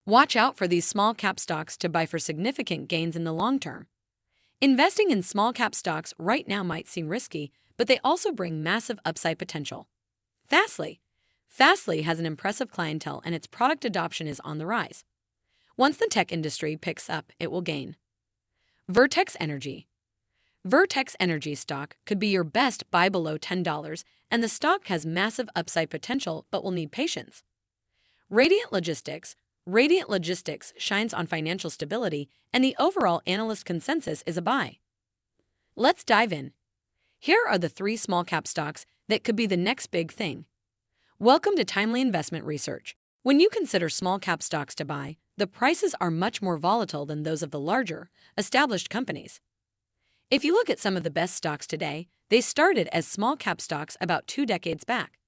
Watch out for these small cap stocks to buy for significant gains in the long term. Investing in small cap stocks right now might seem risky, but they also bring massive upside potential. Fastly. Fastly has an impressive clientele and its product adoption is on the rise. Once the tech industry picks up, it will gain. Vertex Energy. Vertex Energy stock could be your best buy below $10, and the stock has massive upside potential but will need patience. Radiant Logistics. Radiant Logistics shines on financial stability, and the overall analyst consensus is a buy. Let's dive in. Here are the three small cap stocks that could be the next big thing. Welcome to Timely Investment Research. When you consider small cap stocks to buy, the prices are much more volatile than those of the larger, established companies. If you look at some of the best stocks today, they started as small cap stocks about 2 decades back.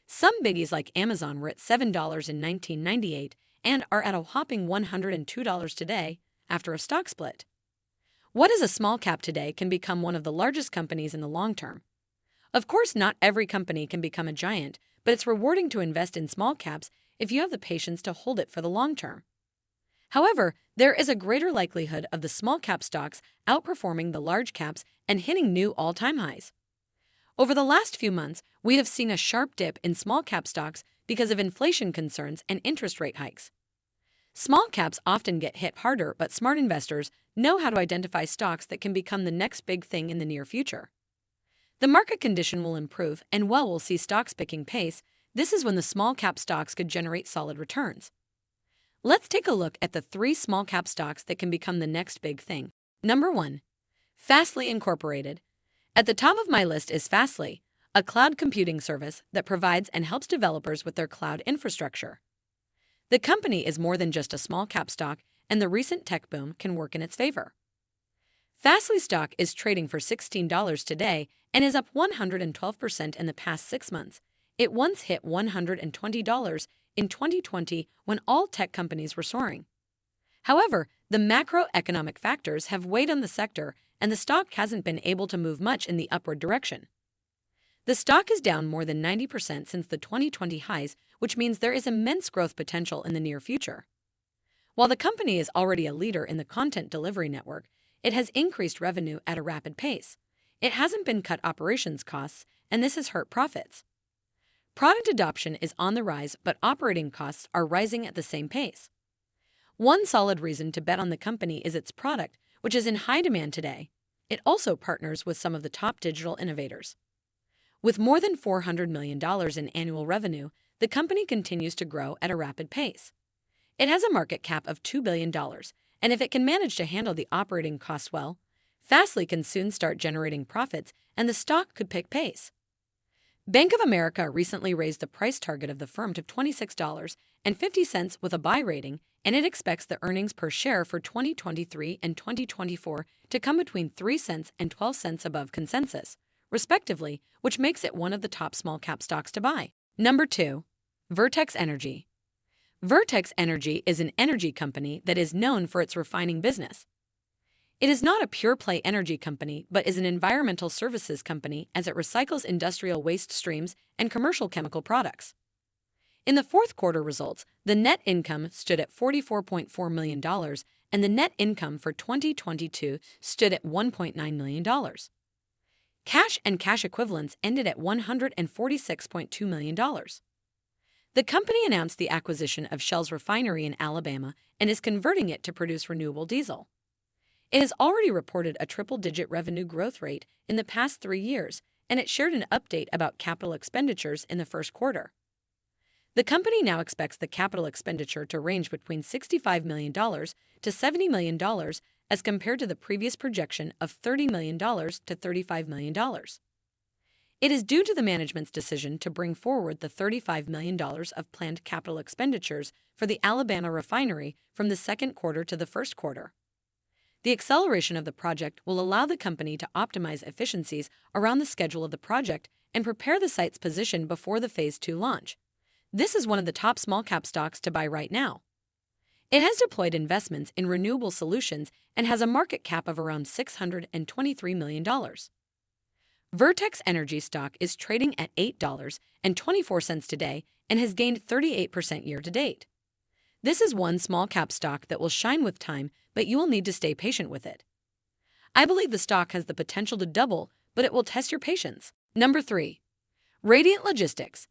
Some biggies like Amazon were at $7 in 1998 and are at a whopping $102 today after a stock split. What is a small cap today can become one of the largest companies in the long term. Of course, not every company can become a giant, but it's rewarding to invest in small caps if you have the patience to hold it for the long term. However, there is a greater likelihood of the small cap stocks outperforming the large caps and hitting new all-time highs. Over the last few months, we have seen a sharp dip in small cap stocks because of inflation concerns and interest rate hikes. Small caps often get hit harder, but smart investors know how to identify stocks that can become the next big thing in the near future. The market condition will improve, and while we'll see stocks picking pace, this is when the small cap stocks could generate solid returns. Let's take a look at the three small cap stocks that can become the next big thing. Number 1. Fastly Incorporated. At the top of my list is Fastly, a cloud computing service that provides and helps developers with their cloud infrastructure. The company is more than just a small cap stock, and the recent tech boom can work in its favor. Fastly stock is trading for $16 today and is up 112% in the past 6 months. It once hit $120 in 2020 when all tech companies were soaring. However, the macroeconomic factors have weighed on the sector, and the stock hasn't been able to move much in the upward direction. The stock is down more than 90% since the 2020 highs, which means there is immense growth potential in the near future. While the company is already a leader in the content delivery network, it has increased revenue at a rapid pace. It hasn't been cut operations costs, and this has hurt profits. Product adoption is on the rise, but operating costs are rising at the same pace. One solid reason to bet on the company is its product, which is in high demand today. It also partners with some of the top digital innovators. With more than $400 million in annual revenue, the company continues to grow at a rapid pace. It has a market cap of $2 billion, and if it can manage to handle the operating costs well, Fastly can soon start generating profits and the stock could pick pace. Bank of America recently raised the price target of the firm to $26.50 with a buy rating, and it expects the earnings per share for 2023 and 2024 to come between 3 cents and 12 cents above consensus, respectively, which makes it one of the top small cap stocks to buy. Number 2. Vertex Energy. Vertex Energy is an energy company that is known for its refining business. It is not a pure-play energy company, but is an environmental services company as it recycles industrial waste streams and commercial chemical products. In the fourth quarter results, the net income stood at $44.4 million, and the net income for 2022 stood at $1.9 million. Cash and cash equivalents ended at $146.2 million. The company announced the acquisition of Shell's refinery in Alabama and is converting it to produce renewable diesel. It has already reported a triple-digit revenue growth rate in the past 3 years, and it shared an update about capital expenditures in the first quarter. The company now expects the capital expenditure to range between $65 million to $70 million as compared to the previous projection of $30 million to $35 million. It is due to the management's decision to bring forward the $35 million of planned capital expenditures for the Alabama refinery from the second quarter to the first quarter. The acceleration of the project will allow the company to optimize efficiencies around the schedule of the project and prepare the site's position before the Phase 2 launch. This is one of the top small-cap stocks to buy right now. It has deployed investments in renewable solutions and has a market cap of around $623 million. Vertex Energy stock is trading at $8.24 today and has gained 38% year to date. This is one small cap stock that will shine with time, but you will need to stay patient with it. I believe the stock has the potential to double, but it will test your patience. Number 3. Radiant Logistics.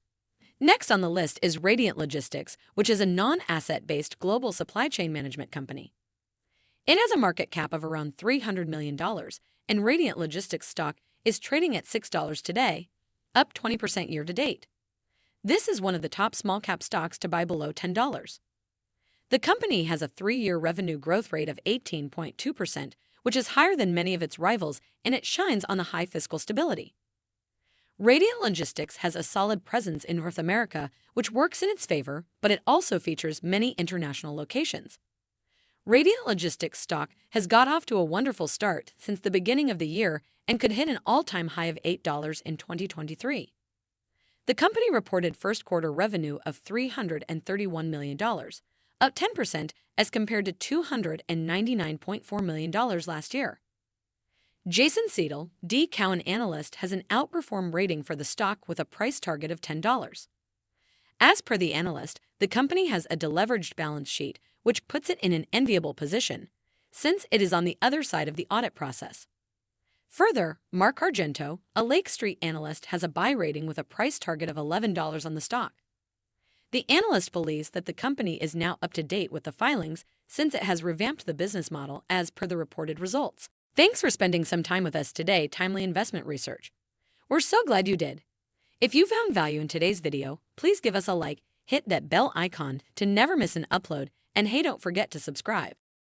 Next on the list is Radiant Logistics, which is a non-asset-based global supply chain management company. It has a market cap of around $300 million, and Radiant Logistics stock is trading at $6 today, up 20% year to date. This is one of the top small cap stocks to buy below $10. The company has a 3-year revenue growth rate of 18.2%, which is higher than many of its rivals, and it shines on the high fiscal stability. Radiant Logistics has a solid presence in North America, which works in its favor, but it also features many international locations. Radiant Logistics stock has got off to a wonderful start since the beginning of the year and could hit an all-time high of $8 in 2023. The company reported first-quarter revenue of $331 million, up 10% as compared to $299.4 million last year. Jason Seidel, D. Cowen analyst, has an outperform rating for the stock with a price target of $10. As per the analyst, the company has a deleveraged balance sheet, which puts it in an enviable position, since it is on the other side of the audit process. Further, Mark Argento, a Lake Street analyst, has a buy rating with a price target of $11 on the stock. The analyst believes that the company is now up to date with the filings since it has revamped the business model as per the reported results. Thanks for spending some time with us today, Timely Investment Research. We're so glad you did. If you found value in today's video, please give us a like, hit that bell icon to never miss an upload, and hey, don't forget to subscribe.